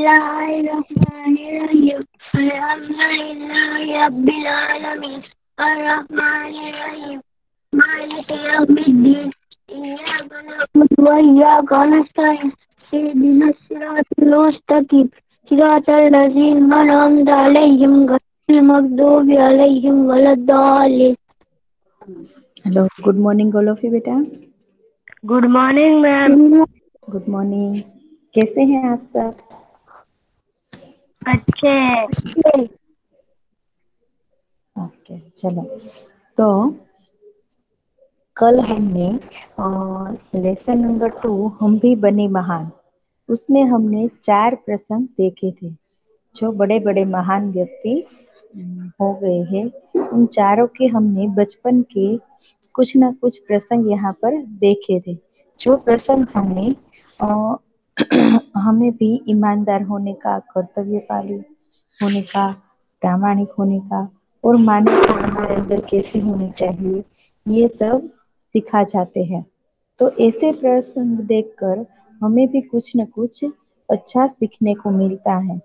बिस्मिल्लाहिर्रहमानिर्रहीम अल्हम्दुलिल्लाहि रब्बिल आलमीन अर्रहमानिर्रहीम मालिकि यौमिद्दीन इय्याका नअबुदु व इय्याका नस्तईन इहदिनस सिरातल मुस्तकीम सिरातल लज़ीना अनअमता अलैहिम गैरिल मग़दूबि अलैहिम वलद्दालिन। Hello, good morning all of you बेटा। Good morning ma'am. Good morning. कैसे हैं आप सब? अच्छे। ओके, चलो। तो कल हमने लेसन नंबर 2 हम भी बने महान, उसमें हमने 4 प्रसंग देखे थे जो बड़े बड़े महान व्यक्ति हो गए हैं। उन चारों के हमने बचपन के कुछ ना कुछ प्रसंग यहाँ पर देखे थे। जो प्रसंग हमने हमें भी ईमानदार होने का, कर्तव्यपाली होने का, प्रामाणिक होने का और मानवता हमारे अंदर कैसे होनी चाहिए, ये सब सिखा जाते हैं। तो ऐसे प्रसंग देखकर हमें भी कुछ न कुछ अच्छा सीखने को मिलता है।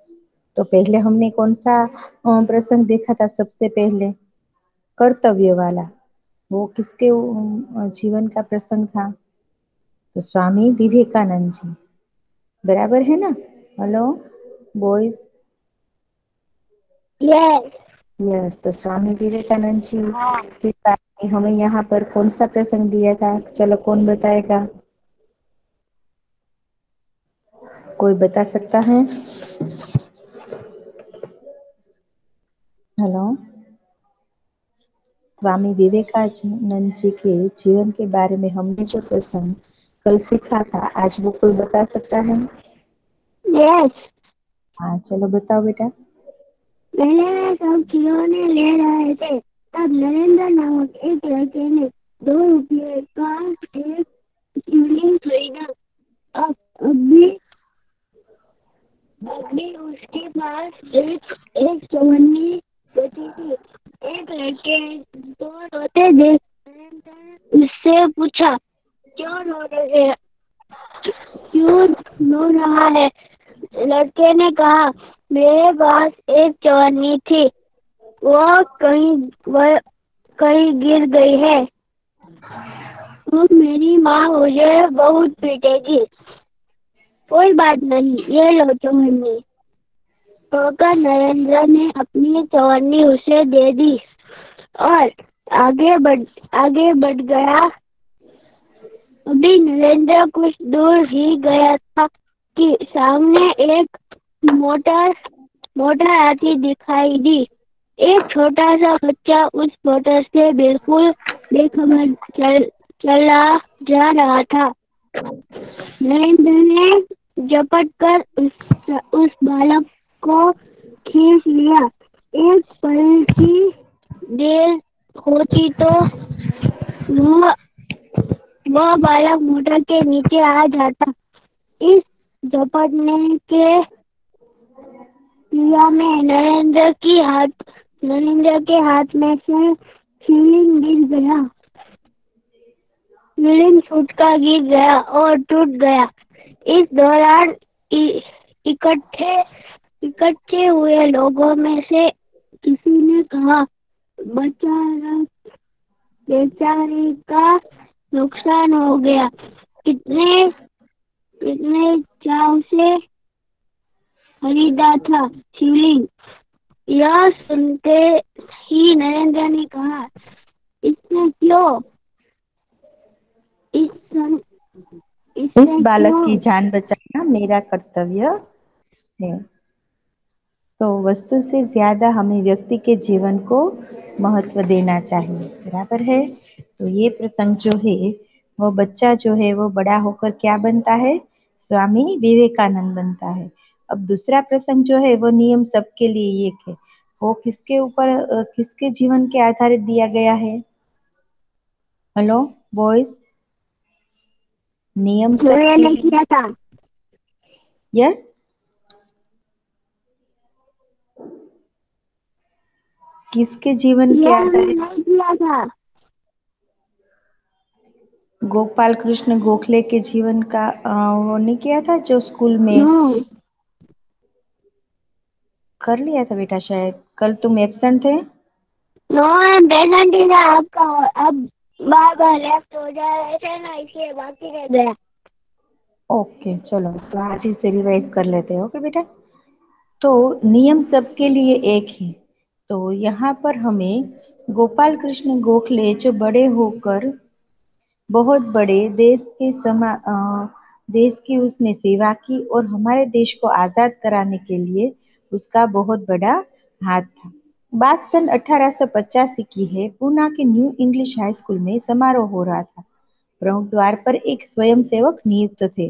तो पहले हमने कौन सा प्रसंग देखा था? सबसे पहले कर्तव्य वाला। वो किसके जीवन का प्रसंग था? तो स्वामी विवेकानंद जी। बराबर है ना? Hello boys. यस। यस, तो स्वामी विवेकानंद जी के बारे में हमें यहाँ पर कौन सा प्रसंग दिया था? चलो, कौन बताएगा? कोई बता सकता है? हेलो, स्वामी विवेकानंद जी के जीवन के बारे में हमने जो प्रसंग कल सीखा था, आज वो कोई बता सकता है? यस। हाँ, चलो बताओ बेटा। पहले सब खिलौने ले रहे थे, तब नरेंद्र नामक एक लड़के ने 2 रुपये का एक शिवलिंग खरीदा। अब अभी अभी उसके पास एक चवन्नी बची थी। एक लड़के को रोते देख नरेंद्र ने उससे पूछा, क्यों रो रहे क्यों रो रहा है? लड़के ने कहा, मेरे पास एक चवन्नी थी, वह कहीं गिर गई है। तो मेरी माँ मुझे बहुत पीटेगी। कोई बात नहीं, ये लो चवन्नी। कहकर नरेंद्र ने अपनी चवन्नी उसे दे दी और आगे बढ़ गया। अभी नरेंद्र कुछ दूर ही गया था कि सामने एक मोटर हाथी दिखाई दी। एक छोटा सा बच्चा उस मोटर से बिल्कुल बेखबर चला जा रहा था। नरेंद्र ने झपट कर उस बालक को खींच लिया। एक पल की देर होती तो वह बालक मोटर के नीचे आ जाता। इस झपटने के क्रिया में नरेंद्र के हाथ में से शिवलिंग गिर गया। शिवलिंग छूटकर गिर गया और टूट गया। इस दौरान इकट्ठे हुए लोगों में से किसी ने कहा, बेचारे का नुकसान हो गया। कितने चाव से खरीदा था शिवलिंग। यह सुनते ही नरेंद्र ने कहा, इसने क्यों इस बालक की जान बचाना मेरा कर्तव्य है। तो वस्तु से ज्यादा हमें व्यक्ति के जीवन को महत्व देना चाहिए। बराबर है? तो ये प्रसंग जो है, वो बच्चा जो है वो बड़ा होकर क्या बनता है? स्वामी विवेकानंद बनता है। अब दूसरा प्रसंग जो है वो नियम सबके लिए एक है। वो किसके ऊपर, किसके जीवन के आधारित दिया गया है? Hello boys. नियम सबके लिए। किया था। यस, किसके जीवन के आधारित? नहीं किया था। गोपाल कृष्ण गोखले के जीवन का वो नहीं किया था जो स्कूल में? नो। कर लिया था बेटा, शायद कल तुम एब्सेंट थे। नो मैम प्रेजेंट ही था आपका, अब बार बार लेफ्ट हो जाए ऐसे ना, इसलिए बाकी रह गया। ओके चलो, तो आज ही से रिवाइज कर लेते हैं। ओके बेटा, तो नियम सबके लिए एक ही। तो यहाँ पर हमें गोपाल कृष्ण गोखले जो बड़े होकर बहुत बड़े देश की उसने सेवा की और हमारे देश को आजाद कराने के लिए उसका बहुत बड़ा हाथ था। बात सन 1885 की है। पूना के न्यू इंग्लिश हाई स्कूल में समारोह हो रहा था। प्रमुख द्वार पर एक स्वयंसेवक नियुक्त थे,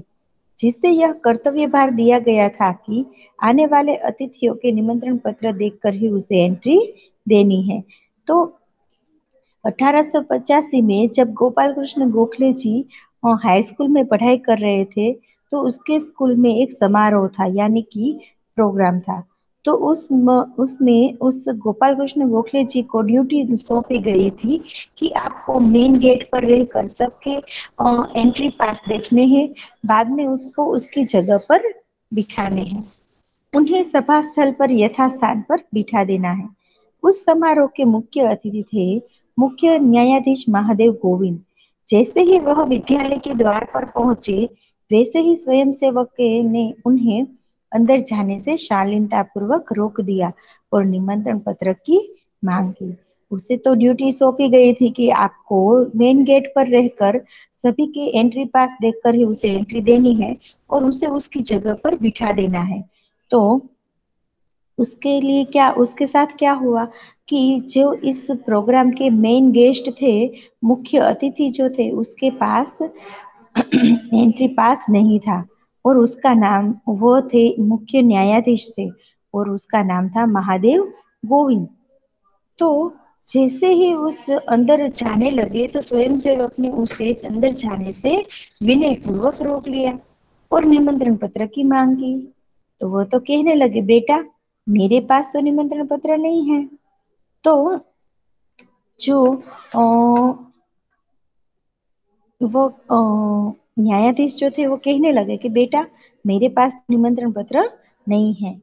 जिससे यह कर्तव्य भार दिया गया था कि आने वाले अतिथियों के निमंत्रण पत्र देखकर ही उसे एंट्री देनी है। तो 1885 में जब गोपाल कृष्ण गोखले जी हाई स्कूल में पढ़ाई कर रहे थे, तो उसके स्कूल में एक समारोह था, यानी कि प्रोग्राम था। तो उसमें उस गोपाल कृष्ण गोखले जी को ड्यूटी सौंपी गई थी कि आपको मेन गेट पर रहकर सबके एंट्री पास देखने हैं, बाद में उसको उसकी जगह पर बिठाने हैं, उन्हें सभा स्थल पर यथास्थान पर बिठा देना है। उस समारोह के मुख्य अतिथि थे मुख्य न्यायाधीश महादेव गोविंद। जैसे ही वह विद्यालय के द्वार पर पहुंचे, वैसे ही स्वयंसेवक ने उन्हें अंदर जाने से शालीनता पूर्वक रोक दिया और निमंत्रण पत्र की मांग की। उसे तो ड्यूटी सौंपी गई थी कि आपको मेन गेट पर रहकर सभी के एंट्री पास देखकर ही उसे एंट्री देनी है और उसे उसकी जगह पर बिठा देना है। तो उसके साथ क्या हुआ कि जो इस प्रोग्राम के मेन गेस्ट थे, मुख्य अतिथि जो थे, उसके पास एंट्री पास नहीं था और उसका नाम, वो थे मुख्य न्यायाधीश थे और उसका नाम था महादेव गोविंद। तो जैसे ही उस अंदर जाने लगे, तो स्वयंसेवक ने उसे अंदर जाने से विनय पूर्वक रोक लिया और निमंत्रण पत्र की मांग की। तो वो तो कहने लगे, बेटा मेरे पास तो निमंत्रण पत्र नहीं है। तो जो वो न्यायाधीश जो थे वो कहने लगे कि बेटा मेरे पास निमंत्रण पत्र नहीं है।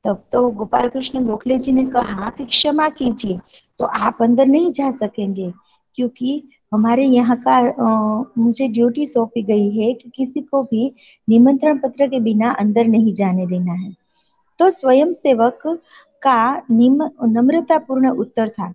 तब तो गोपाल कृष्ण गोखले जी ने कहा कि क्षमा कीजिए, तो आप अंदर नहीं जा सकेंगे, क्योंकि हमारे यहाँ का मुझे ड्यूटी सौंपी गई है कि किसी को भी निमंत्रण पत्र के बिना अंदर नहीं जाने देना है। तो स्वयंसेवक का नम्रतापूर्ण उत्तर था।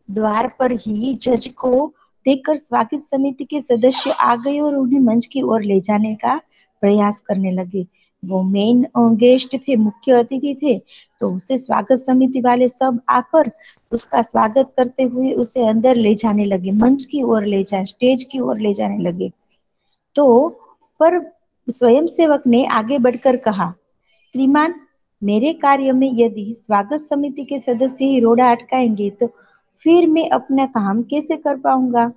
द्वार पर ही जज को देखकर स्वागत समिति के सदस्य आ गए और उन्हें मंच की ओर ले जाने का प्रयास करने लगे। वो मेन गेस्ट थे, मुख्य अतिथि थे, तो उसे स्वागत समिति वाले सब आकर उसका स्वागत करते हुए उसे अंदर ले जाने लगे, मंच की ओर ले जाए, स्टेज की ओर ले जाने लगे। तो पर स्वयंसेवक ने आगे बढ़कर कहा, श्रीमान, मेरे कार्य में यदि स्वागत समिति के सदस्य ही रोड़ा अटकाएंगे, तो फिर मैं अपना काम कैसे कर पाऊंगा।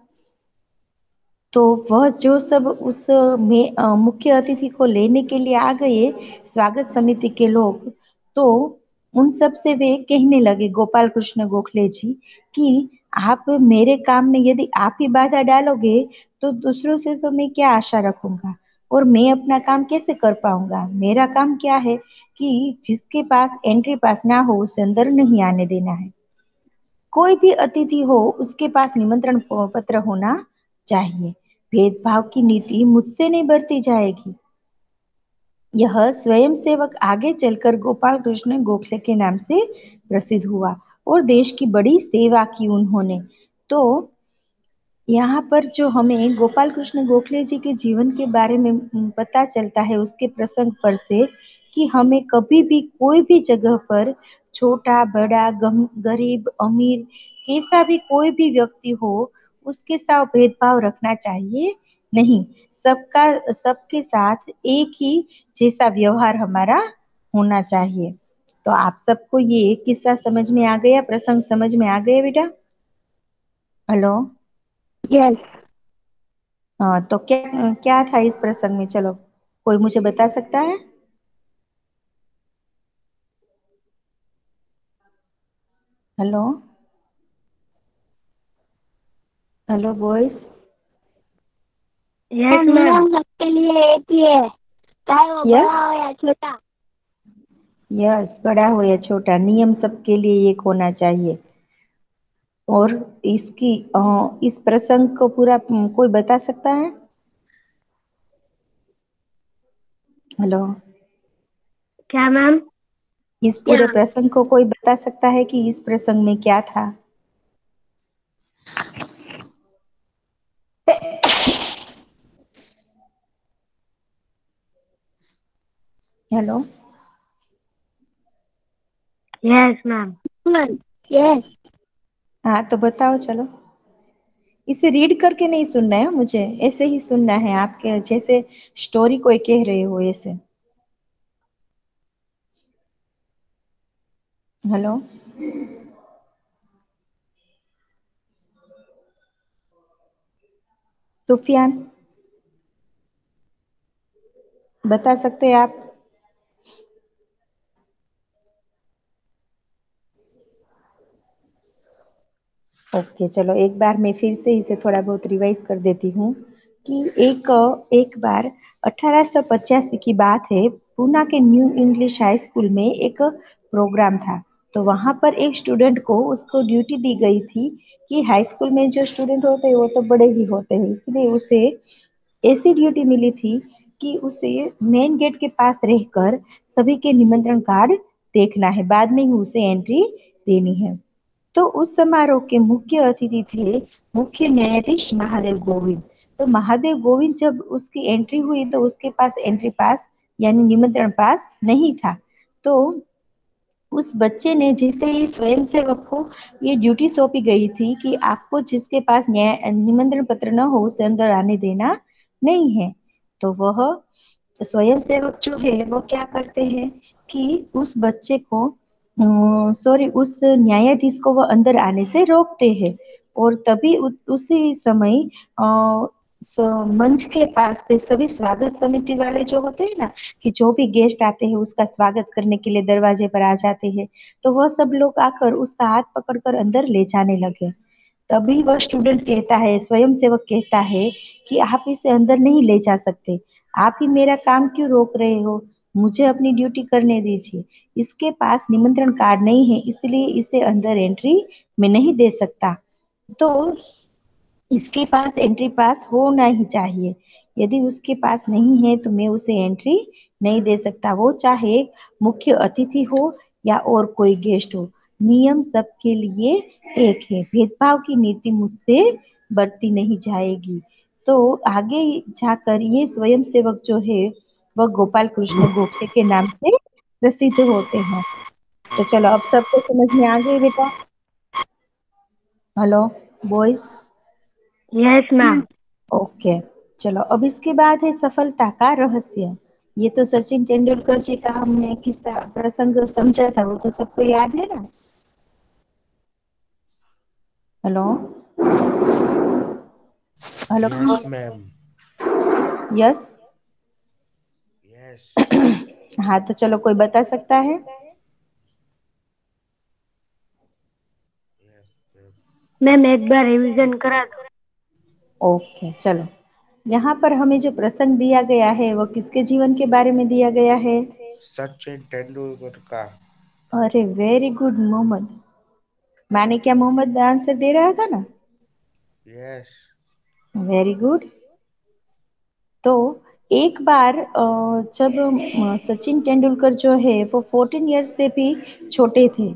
तो वह जो सब उस में मुख्य अतिथि को लेने के लिए आ गए, स्वागत समिति के लोग, तो उन सब से वे कहने लगे, गोपाल कृष्ण गोखले जी, कि आप मेरे काम में यदि आप ही बाधा डालोगे, तो दूसरों से तो मैं क्या आशा रखूंगा और मैं अपना काम कैसे कर पाऊंगा। मेरा काम क्या है कि जिसके पास एंट्री पास ना हो उसे अंदर नहीं आने देना है। कोई भी अतिथि हो, उसके पास निमंत्रण पत्र होना चाहिए। भेदभाव की नीति मुझसे नहीं बरती जाएगी। यह स्वयंसेवक आगे चलकर गोपाल कृष्ण गोखले के नाम से प्रसिद्ध हुआ और देश की बड़ी सेवा की उन्होंने। तो यहाँ पर जो हमें गोपाल कृष्ण गोखले जी के जीवन के बारे में पता चलता है, उसके प्रसंग पर से, कि हमें कभी भी कोई भी जगह पर छोटा बड़ा गरीब अमीर कैसा भी कोई भी व्यक्ति हो, उसके साथ भेदभाव रखना चाहिए नहीं। सबके साथ एक ही जैसा व्यवहार हमारा होना चाहिए। तो आप सबको ये किस्सा समझ में आ गया, प्रसंग समझ में आ गया बेटा? हेलो। यस। हाँ, तो क्या क्या था इस प्रसंग में? चलो, कोई मुझे बता सकता है? Hello. Hello boys. Yes ma'am, सबके लिए एक ही है, चाहे वो यस। बड़ा हो या छोटा। यस, बड़ा हो या छोटा, नियम सबके लिए एक होना चाहिए। और इसकी इस प्रसंग को पूरा कोई बता सकता है? हेलो। क्या मैम? इस पूरे प्रसंग को कोई बता सकता है कि इस प्रसंग में क्या था? हेलो। Yes ma'am. यस। हाँ तो बताओ चलो। इसे रीड करके नहीं सुनना है मुझे, ऐसे ही सुनना है, आपके जैसे स्टोरी कोई कह रहे हो ऐसे। हेलो। सुफियान, बता सकते हैं आप? ओके चलो, एक बार मैं फिर से इसे थोड़ा बहुत रिवाइज कर देती हूँ कि एक बार 1885 की बात है। पूना के न्यू इंग्लिश हाई स्कूल में एक प्रोग्राम था। तो वहां पर एक स्टूडेंट को उसको ड्यूटी दी गई थी कि हाई स्कूल में जो स्टूडेंट होते हैं वो तो बड़े ही होते हैं, इसलिए उसे ऐसी ड्यूटी मिली थी कि उसे मेन गेट के पास रहकर सभी के निमंत्रण कार्ड देखना है, बाद में ही उसे एंट्री देनी है। तो उस समारोह के मुख्य अतिथि थे मुख्य न्यायाधीश महादेव गोविंद। तो महादेव गोविंद जब उसकी एंट्री हुई तो उसके पास एंट्री पास यानी निमंत्रण पास नहीं था। तो उस बच्चे ने, जिसे ही स्वयंसेवक को ये ड्यूटी सौंपी गई थी कि आपको जिसके पास न्याय निमंत्रण पत्र न हो उसे अंदर आने देना नहीं है। तो वह स्वयंसेवक जो है वो क्या करते हैं कि उस बच्चे को, सॉरी, उस न्यायाधीश को वो अंदर आने से रोकते हैं। और तभी उसी समय मंच के पास से सभी स्वागत समिति वाले जो होते हैं ना, कि जो भी गेस्ट आते हैं उसका स्वागत करने के लिए दरवाजे पर आ जाते हैं। तो वह सब लोग आकर उसका हाथ पकड़कर अंदर ले जाने लगे। तभी वह स्टूडेंट कहता है, स्वयंसेवक कहता है कि आप इसे अंदर नहीं ले जा सकते, आप ही मेरा काम क्यों रोक रहे हो, मुझे अपनी ड्यूटी करने दीजिए। इसके पास निमंत्रण कार्ड नहीं है, इसलिए इसे अंदर एंट्री में नहीं दे सकता। तो इसके पास एंट्री पास होना ही चाहिए। यदि उसके पास नहीं है तो मैं उसे एंट्री नहीं दे सकता, वो चाहे मुख्य अतिथि हो या और कोई गेस्ट हो। नियम सबके लिए एक है, भेदभाव की नीति मुझसे बरती नहीं जाएगी। तो आगे जाकर ये स्वयंसेवक जो है वह गोपाल कृष्ण गोखले के नाम से प्रसिद्ध होते हैं। तो चलो, अब सबको समझ में आ गई बेटा? Hello boys. Yes ma'am. Okay चलो, अब इसके बाद है सफलता का रहस्य। ये तो सचिन तेंदुलकर जी का हमने किस्सा प्रसंग समझा था, वो तो सबको याद है ना? Hello. Hello. Yes, ma'am. Yes. Yes. हाँ तो चलो, कोई बता सकता है? Yes, ma'am. मैम एक बार रिवीजन करा दो। ओके चलो, यहाँ पर हमें जो प्रसंग दिया गया है वो किसके जीवन के बारे में दिया गया है? सचिन तेंदुलकर का। अरे वेरी गुड मोहम्मद। माने क्या मोहम्मद आंसर दे रहा था ना? Yes. Very good. तो एक बार जब सचिन तेंदुलकर जो है वो 14 इयर्स से भी छोटे थे,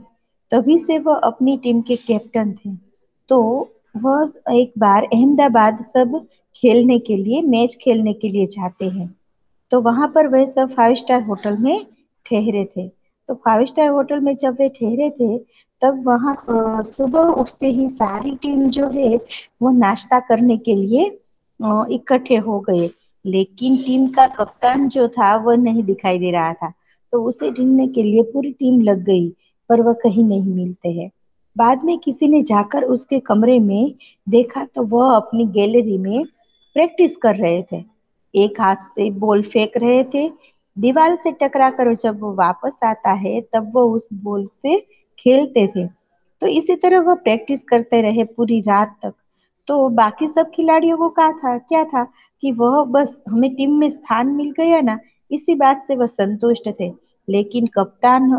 तभी से वह अपनी टीम के कैप्टन थे। तो वह एक बार अहमदाबाद सब खेलने के लिए, मैच खेलने के लिए जाते हैं। तो वहां पर वह सब 5 स्टार होटल में ठहरे थे। तो 5 स्टार होटल में जब वे ठहरे थे, तब वहां सुबह उठते ही सारी टीम जो है वो नाश्ता करने के लिए इकट्ठे हो गए। लेकिन टीम का कप्तान जो था वह नहीं दिखाई दे रहा था। तो उसे ढूंढने के लिए पूरी टीम लग गई, पर वह कहीं नहीं मिलते हैं। बाद में किसी ने जाकर उसके कमरे में देखा तो वह अपनी गैलरी में प्रैक्टिस कर रहे थे। एक हाथ से बॉल फेंक रहे थे। दीवार से टकरा कर जब वो वापस आता है तब वो उस बॉल से खेलते थे। तो इसी तरह वह प्रैक्टिस करते रहे पूरी रात तक। तो बाकी सब खिलाड़ियों को कहा था क्या था कि वह बस हमें टीम में स्थान मिल गया ना, इसी बात से वह संतुष्ट थे। लेकिन कप्तान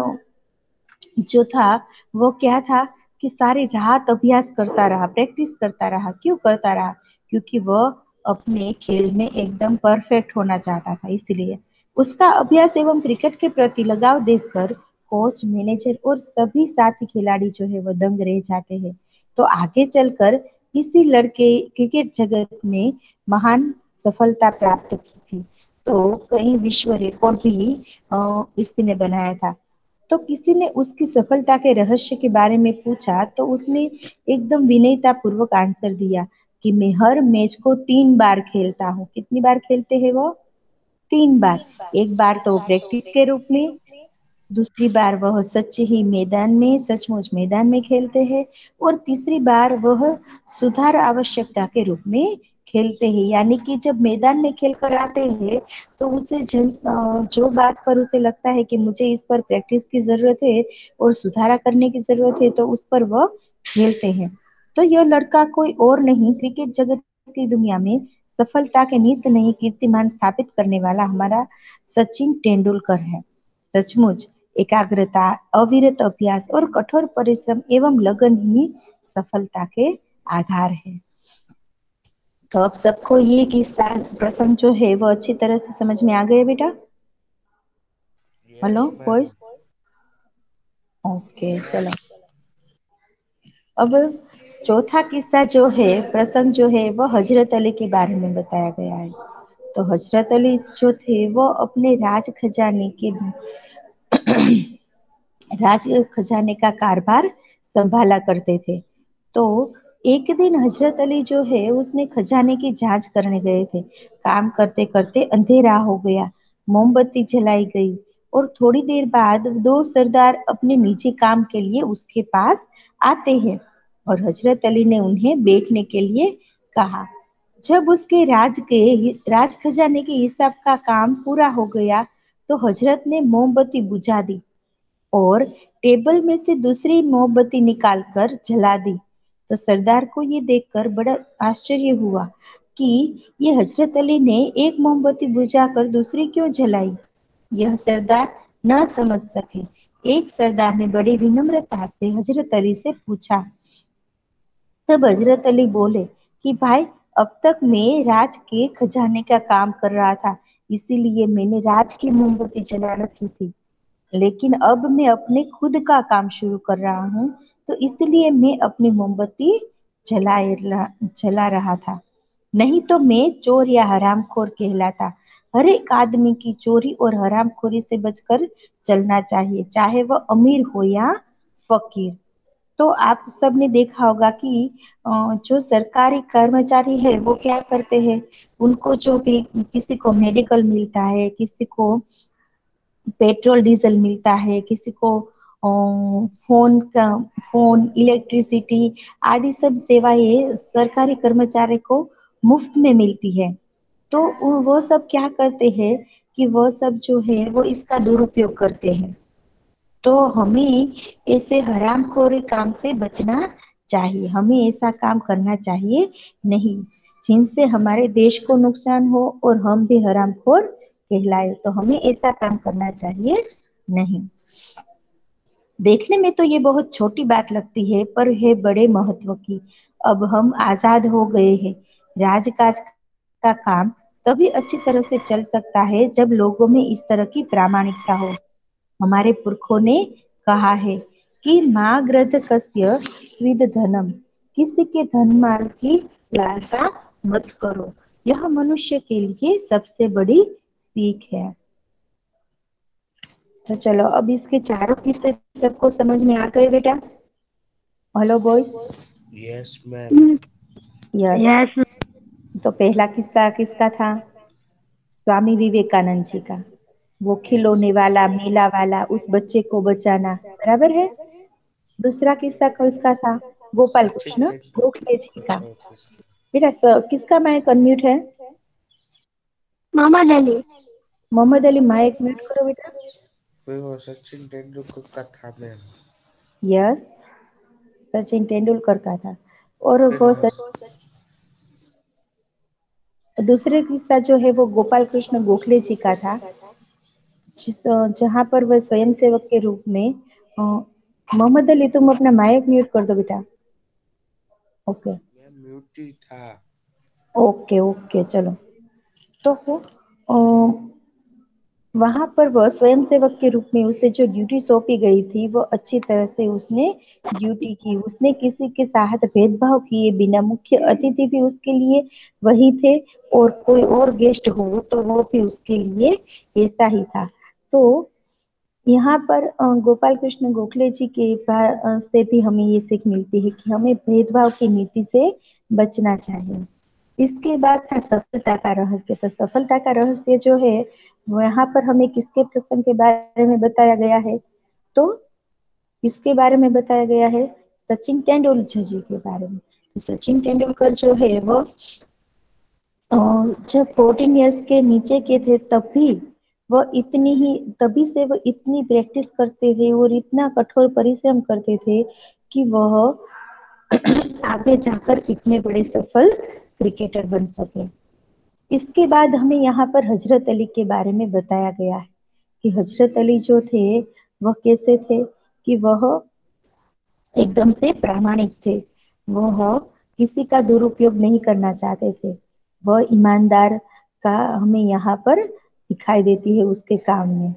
जो था वो क्या था कि सारी रात अभ्यास करता रहा, प्रैक्टिस करता रहा। क्यों करता रहा? क्योंकि वह अपने खेल में एकदम परफेक्ट होना चाहता था। इसलिए उसका अभ्यास एवं क्रिकेट के प्रति लगाव देखकर कोच, मैनेजर और सभी साथी खिलाड़ी जो है वो दंग रह जाते हैं। तो आगे चलकर इसी लड़के क्रिकेट जगत में महान सफलता प्राप्त की थी। तो कई विश्व रिकॉर्ड भी इसने बनाया था। तो किसी ने उसकी सफलता के रहस्य के बारे में पूछा तो उसने एकदम विनयता पूर्वक आंसर दिया कि मैं हर मैच को 3 बार खेलता हूँ। कितनी बार खेलते हैं वो? 3 बार। एक बार तो प्रैक्टिस के रूप में, दूसरी बार वह सच ही मैदान में, सचमुच मैदान में खेलते हैं, और तीसरी बार वह सुधार आवश्यकता के रूप में खेलते हैं। यानी कि जब मैदान में खेल कर आते हैं तो उसे जो बात पर उसे लगता है कि मुझे इस पर प्रैक्टिस की जरूरत है और सुधारा करने की जरूरत है, तो उस पर वह खेलते हैं। तो यह लड़का कोई और नहीं, क्रिकेट जगत की दुनिया में सफलता के नित नए कीर्तिमान स्थापित करने वाला हमारा सचिन तेंदुलकर है। सचमुच एकाग्रता, अविरत अभ्यास और कठोर परिश्रम एवं लगन ही सफलता के आधार है। तो अब सबको ये किस्सा प्रसंग जो है वो अच्छी तरह से समझ में आ गया बेटा? Hello yes ma'am. Boys? Okay चलो। यस। अब चौथा किस्सा जो है, प्रसंग जो है वो हजरत अली के बारे में बताया गया है। तो हजरत अली जो थे वो अपने राज खजाने का कारभार संभाला करते थे। तो एक दिन हजरत अली जो है उसने खजाने की जांच करने गए थे। काम करते करते अंधेरा हो गया, मोमबत्ती जलाई गई और थोड़ी देर बाद 2 सरदार अपने निजी काम के लिए उसके पास आते हैं और हजरत अली ने उन्हें बैठने के लिए कहा। जब उसके राज खजाने के हिसाब का काम पूरा हो गया तो हजरत ने मोमबत्ती बुझा दी और टेबल में से दूसरी मोमबत्ती निकालकर जला दी। तो सरदार को ये देखकर बड़ा आश्चर्य हुआ कि ये हजरत अली ने एक मोमबत्ती बुझाकर दूसरी क्यों जलाई। यह सरदार न समझ सके। एक सरदार ने बड़ी विनम्रता से हजरत अली से पूछा। तब हजरत अली बोले कि भाई, अब तक मैं राज के खजाने का काम कर रहा था, इसीलिए मैंने राज की मोमबत्ती जला रखी थी। लेकिन अब मैं अपने खुद का काम शुरू कर रहा हूँ, तो इसलिए मैं अपनी मोमबत्ती जला रहा था। नहीं तो मैं चोर या हरामखोर कहलाता। हर एक आदमी की चोरी और हरामखोरी से बचकर चलना चाहिए, चाहे वह अमीर हो या फकीर। तो आप सबने देखा होगा कि जो सरकारी कर्मचारी है वो क्या करते हैं, उनको जो भी किसी को मेडिकल मिलता है, किसी को पेट्रोल डीजल मिलता है, किसी को फोन, इलेक्ट्रिसिटी आदि सब सेवाएं सरकारी कर्मचारी को मुफ्त में मिलती है। तो वो सब क्या करते हैं कि वो सब जो है वो इसका दुरुपयोग करते हैं। तो हमें ऐसे हरामखोरी काम से बचना चाहिए, हमें ऐसा काम करना चाहिए नहीं जिनसे हमारे देश को नुकसान हो और हम भी हरामखोर कहलाए। तो हमें ऐसा काम करना चाहिए नहीं। देखने में तो ये बहुत छोटी बात लगती है पर है बड़े महत्व की। अब हम आजाद हो गए हैं। राजकाज का काम तभी अच्छी तरह से चल सकता है जब लोगों में इस तरह की प्रामाणिकता हो। हमारे पुरखों ने कहा है कि माँ ग्रध कस्य स्विद धनम, किसी के धन माल की लालसा मत करो। यह मनुष्य के लिए सबसे बड़ी सीख है। तो चलो अब इसके चारों किस्से सबको समझ में आ गए बेटा? Hello boys? Yes ma'am. Yes. Yes. तो पहला किस्सा किसका था? स्वामी विवेकानंद जी का। वो यस। खिलौने वाला मेला वाला उस बच्चे को बचाना, बराबर है। दूसरा किस्सा किसका था? गोपाल सचिन कृष्ण गोखले जी का। तेंदुलकर किस- बेटा किसका माइक अनम्यूट है? मोहम्मद अली। मोहम्मद अली माइक म्यूट करो बेटा। फिर वो सचिन तेंदुलकर का था मैम। यस, सचिन तेंदुलकर का था। और फिर वो हस दूसरे किस्सा जो है वो गोपाल कृष्ण गोखले जी का था। जहाँ पर वह स्वयं सेवक के रूप में मोहम्मद अली, तुम अपना माइक म्यूट कर दो बेटा। ओके मैं म्यूट ही था। ओके ओके चलो। तो वहां पर वह स्वयं सेवक के रूप में उसे जो ड्यूटी सौंपी गई थी वो अच्छी तरह से उसने ड्यूटी की। उसने किसी के साथ भेदभाव किए बिना, मुख्य अतिथि भी उसके लिए वही थे और कोई और गेस्ट हो तो वो भी उसके लिए ऐसा ही था। तो यहाँ पर गोपाल कृष्ण गोखले जी के से भी हमें ये सीख मिलती है कि हमें भेदभाव की नीति से बचना चाहिए। इसके बाद था सफलता का रहस्य। तो सफलता का रहस्य जो है यहाँ पर हमें किसके प्रसंग के बारे में बताया गया है? तो किसके बारे में बताया गया है? सचिन तेंदुलकर जी के बारे में। तो सचिन तेंदुलकर जो है वो जब 14 इयर्स के नीचे के थे तभी से वो इतनी प्रैक्टिस करते थे और इतना कठोर परिश्रम करते थे कि वह आगे जाकर इतने बड़े सफल क्रिकेटर बन सके। इसके बाद हमें यहाँ पर हजरत अली के बारे में बताया गया है कि हजरत अली जो थे वह कैसे थे कि वह एकदम से प्रामाणिक थे। वह किसी का दुरुपयोग नहीं करना चाहते थे। वह ईमानदार का हमें यहाँ पर दिखाई देती है उसके काम में।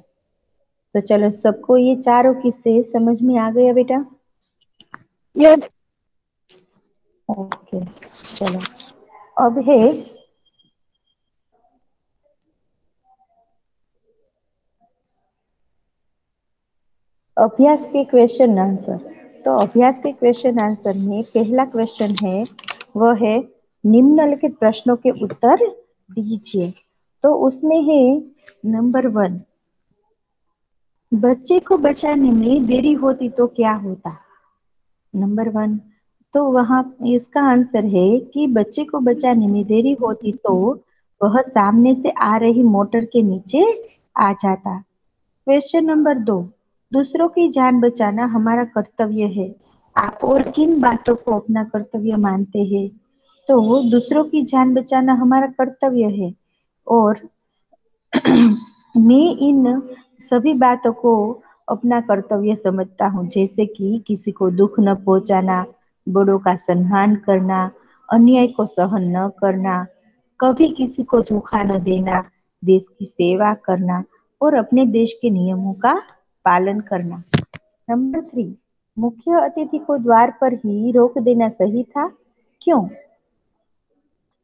तो चलो, सबको ये चारों किस्से समझ में आ गया बेटा? यस। ओके चलो, अब है अभ्यास के क्वेश्चन आंसर। तो अभ्यास के क्वेश्चन आंसर में पहला क्वेश्चन है वह है निम्नलिखित प्रश्नों के उत्तर दीजिए। तो उसमें है नंबर 1, बच्चे को बचाने में देरी होती तो क्या होता? नंबर 1, तो वहां इसका आंसर है कि बच्चे को बचाने में देरी होती तो वह सामने से आ रही मोटर के नीचे आ जाता। क्वेश्चन नंबर 2, दूसरों की जान बचाना हमारा कर्तव्य है। आप और किन बातों को अपना कर्तव्य मानते हैं? तो दूसरों की जान बचाना हमारा कर्तव्य है और मैं इन सभी बातों को अपना कर्तव्य समझता हूँ, जैसे कि किसी को दुख न पहुंचाना, बड़ों का सम्मान करना, अन्याय को सहन न करना, कभी किसी को धोखा न देना, देश की सेवा करना और अपने देश के नियमों का पालन करना। नंबर 3, मुख्य अतिथि को द्वार पर ही रोक देना सही था, क्यों?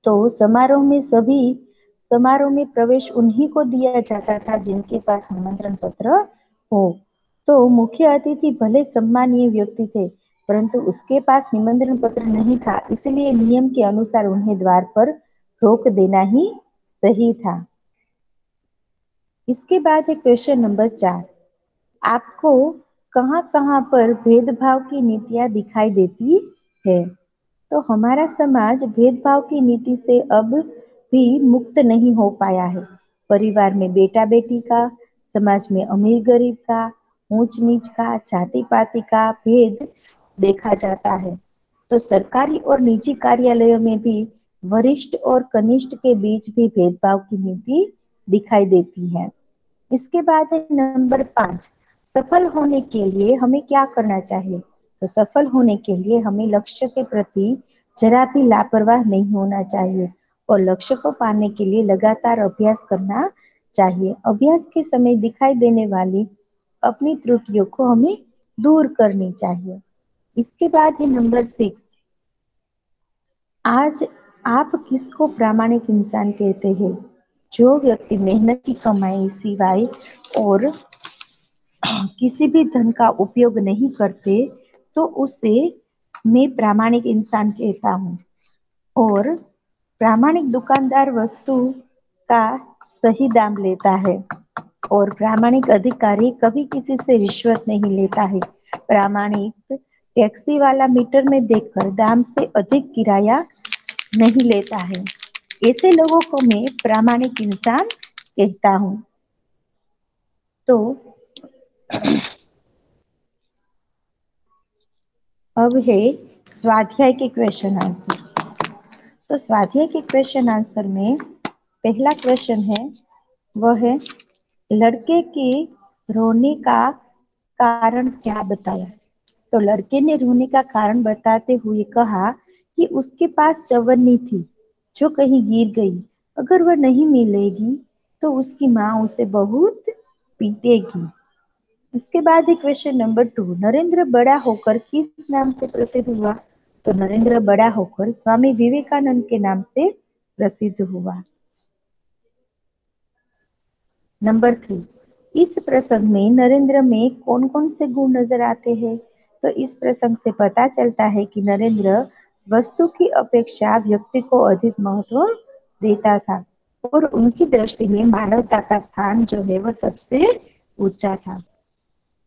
तो समारोह में प्रवेश उन्हीं को दिया जाता था जिनके पास निमंत्रण पत्र हो। तो मुख्य अतिथि भले सम्मानीय व्यक्ति थे, परंतु उसके पास निमंत्रण पत्र नहीं था, इसलिए नियम के अनुसार उन्हें द्वार पर रोक देना ही सही था। इसके बाद है क्वेश्चन नंबर 4, आपको कहाँ कहाँ पर भेदभाव की नीतियां दिखाई देती है? तो हमारा समाज भेदभाव की नीति से अब भी मुक्त नहीं हो पाया है। परिवार में बेटा बेटी का, समाज में अमीर गरीब का, ऊंच नीच का, जाति पाति का भेद देखा जाता है। तो सरकारी और निजी कार्यालयों में भी वरिष्ठ और कनिष्ठ के बीच भी भेदभाव की नीति दिखाई देती है। इसके बाद है नंबर 5, सफल होने के लिए हमें क्या करना चाहिए? तो सफल होने के लिए हमें लक्ष्य के प्रति जरा भी लापरवाह नहीं होना चाहिए और लक्ष्य को पाने के लिए लगातार अभ्यास करना चाहिए। अभ्यास के समय दिखाई देने वाली अपनी त्रुटियों को हमें दूर करनी चाहिए। इसके बाद है नंबर 6, आज आप किसको प्रामाणिक इंसान कहते हैं? जो व्यक्ति मेहनत की कमाई सिवाय और किसी भी धन का उपयोग नहीं करते, तो उसे मैं प्रामाणिक इंसान कहता हूँ। और प्रामाणिक दुकानदार वस्तु का सही दाम लेता है और प्रामाणिक अधिकारी कभी किसी से रिश्वत नहीं लेता है। प्रामाणिक टैक्सी वाला मीटर में देखकर दाम से अधिक किराया नहीं लेता है। ऐसे लोगों को मैं प्रामाणिक इंसान कहता हूँ। तो अब है स्वाध्याय के क्वेश्चन आंसर। तो स्वाध्याय के क्वेश्चन आंसर में पहला क्वेश्चन है वह है लड़के के रोने का कारण क्या बताया? तो लड़के ने रोने का कारण बताते हुए कहा कि उसके पास चवन्नी थी जो कहीं गिर गई। अगर वह नहीं मिलेगी तो उसकी माँ उसे बहुत पीटेगी। इसके बाद है क्वेश्चन नंबर 2। नरेंद्र बड़ा होकर किस नाम से प्रसिद्ध हुआ? तो नरेंद्र बड़ा होकर स्वामी विवेकानंद के नाम से प्रसिद्ध हुआ। नंबर 3। इस प्रसंग में नरेंद्र में कौन कौन से गुण नजर आते हैं? तो इस प्रसंग से पता चलता है कि नरेंद्र वस्तु की अपेक्षा व्यक्ति को अधिक महत्व देता था और उनकी दृष्टि में मानवता का स्थान जो है वह सबसे ऊंचा था।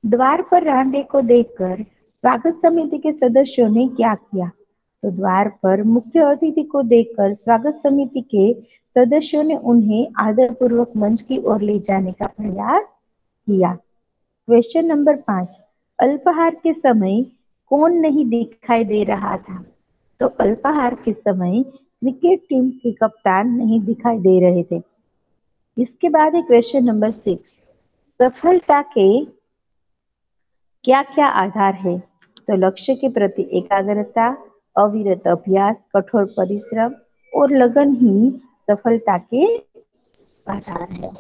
द्वार पर रांडे को देखकर स्वागत समिति के सदस्यों ने क्या किया? तो द्वार पर मुख्य अतिथि को देखकर स्वागत समिति के सदस्यों ने उन्हें आदरपूर्वक मंच की ओर ले जाने का प्रयास किया। Question number 5। अल्पाहार के समय कौन नहीं दिखाई दे रहा था? तो अल्पाहार के समय क्रिकेट टीम के कप्तान नहीं दिखाई दे रहे थे। इसके बाद है क्वेश्चन नंबर 6। सफलता के क्या क्या आधार है? तो लक्ष्य के प्रति एकाग्रता, अविरत अभ्यास, कठोर परिश्रम और लगन ही सफलता के आधार है।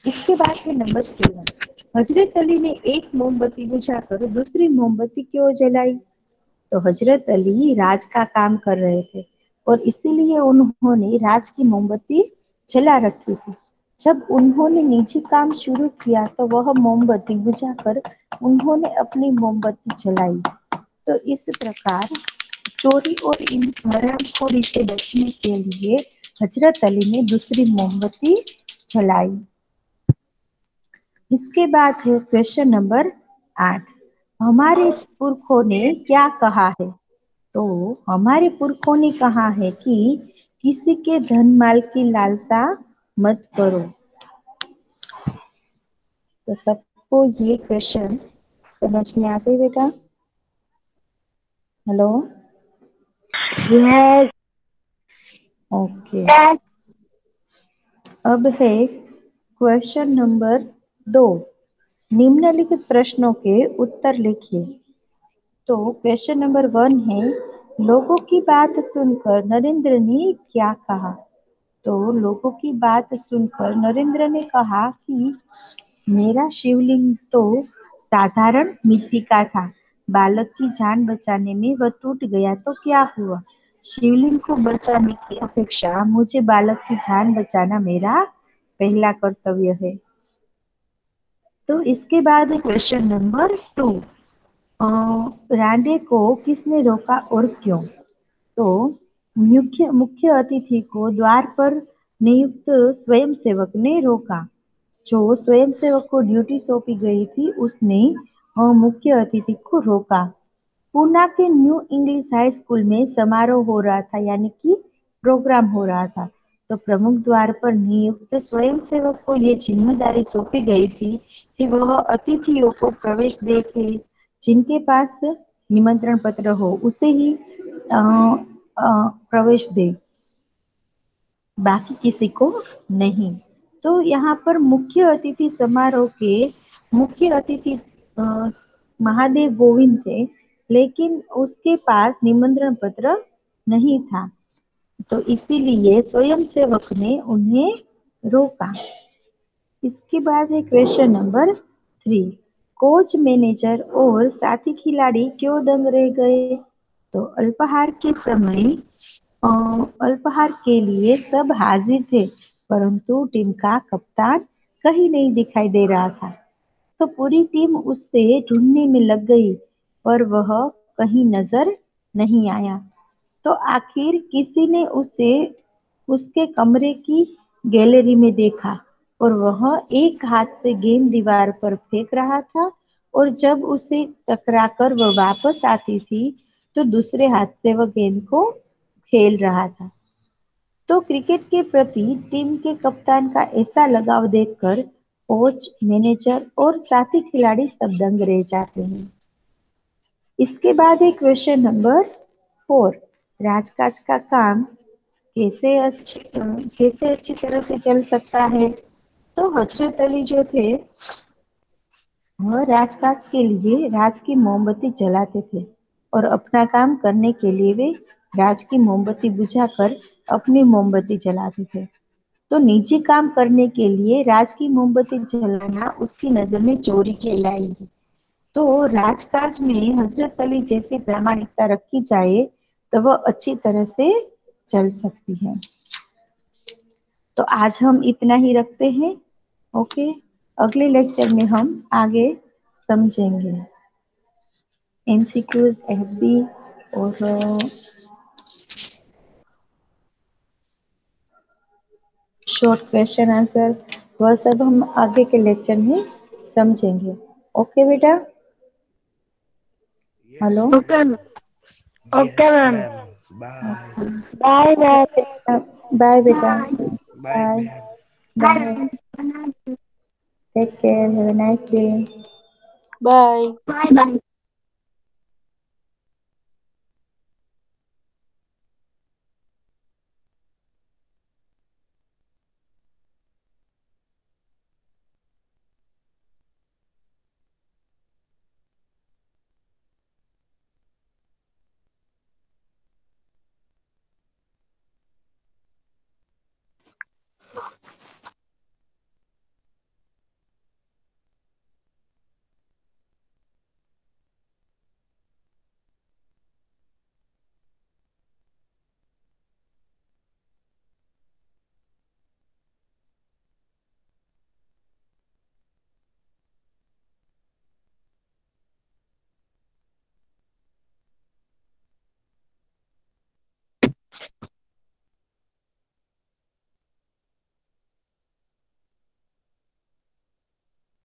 इसके बाद है नंबर 7। हजरत अली ने एक मोमबत्ती बुझाकर दूसरी मोमबत्ती क्यों जलाई? तो हजरत अली राज का काम कर रहे थे और इसीलिए उन्होंने राज की मोमबत्ती जला रखी थी। जब उन्होंने निजी काम शुरू किया तो वह मोमबत्ती बुझाकर उन्होंने अपनी मोमबत्ती जलाई। तो इस प्रकार चोरी और इन हरामखोरी से बचने के लिए हजरत अली ने दूसरी मोमबत्ती जलाई। इसके बाद है क्वेश्चन नंबर 8। हमारे पुरखों ने क्या कहा है? तो हमारे पुरखों ने कहा है कि किसी के धन माल की लालसा मत करो। तो सबको ये क्वेश्चन समझ में आ गई बेटा? Hello, yes okay. अब है क्वेश्चन नंबर 2। निम्नलिखित प्रश्नों के उत्तर लिखिए। तो क्वेश्चन नंबर 1 है, लोगों की बात सुनकर नरेंद्र ने क्या कहा? तो लोगों की बात सुनकर नरेंद्र ने कहा कि मेरा शिवलिंग तो साधारण मिट्टी का था। बालक की जान बचाने में वह टूट गया तो क्या हुआ? शिवलिंग को बचाने की अपेक्षा मुझे बालक की जान बचाना मेरा पहला कर्तव्य है। तो इसके बाद क्वेश्चन नंबर 2। रांडे को किसने रोका और क्यों? तो मुख्य मुख्य अतिथि को द्वार पर नियुक्त स्वयंसेवक ने रोका। जो स्वयंसेवक को ड्यूटी सौंपी गई थी उसने मुख्य अतिथि को रोका। पूना के न्यू इंग्लिश हाई स्कूल में समारोह हो रहा था, यानी कि प्रोग्राम हो रहा था। तो प्रमुख द्वार पर नियुक्त स्वयंसेवक को ये जिम्मेदारी सौंपी गई थी कि वह अतिथियों को प्रवेश दे के जिनके पास निमंत्रण पत्र हो उसे ही प्रवेश दे, बाकी किसी को नहीं। तो यहाँ पर मुख्य अतिथि समारोह के मुख्य अतिथि महादेव गोविंद थे, लेकिन उसके पास निमंत्रण पत्र नहीं था, तो इसीलिए स्वयंसेवक ने उन्हें रोका। इसके बाद है क्वेश्चन नंबर 3। कोच, मैनेजर और साथी खिलाड़ी क्यों दंग रह गए? तो अल्पाहार के समय अल्पाहार के लिए सब हाजिर थे, परंतु टीम का कप्तान कहीं नहीं दिखाई दे रहा था। तो पूरी टीम उससे ढूंढने में लग गई, पर वह कहीं नजर नहीं आया। तो आखिर किसी ने उसे उसके कमरे की गैलरी में देखा और वह एक हाथ से गेंद दीवार पर फेंक रहा था और जब उसे टकराकर वह वापस आती थी तो दूसरे हाथ से वह गेंद को खेल रहा था। तो क्रिकेट के प्रति टीम के कप्तान का ऐसा लगाव देखकर कोच, मैनेजर और साथी खिलाड़ी सब दंग रह जाते हैं। इसके बाद है क्वेश्चन नंबर 4। राजकाज का काम कैसे अच्छी तरह से चल सकता है? तो हजरत अली जो थे वह राजकाज के लिए राज की मोमबत्ती जलाते थे और अपना काम करने के लिए वे राज की मोमबत्ती बुझाकर अपनी मोमबत्ती जलाते थे। तो निजी काम करने के लिए राज की मोमबत्ती जलाना उसकी नजर में चोरी कहलाएगी। तो राजकाज में हजरत अली जैसी प्रामाणिकता रखी जाए तो वह अच्छी तरह से चल सकती है। तो आज हम इतना ही रखते हैं। ओके, अगले लेक्चर में हम आगे समझेंगे एमसीक्यूज, एफबी और शॉर्ट क्वेश्चन आंसर, वह सब हम आगे के लेक्चर में समझेंगे। ओके बेटा, yes hello. Okay ma'am. Okay yes ma'am. Ma'am. Bye. Bye bye. Bye बेटा। Bye bye bye. Ma'am. Bye. Bye. Take care, have a nice day. Bye bye.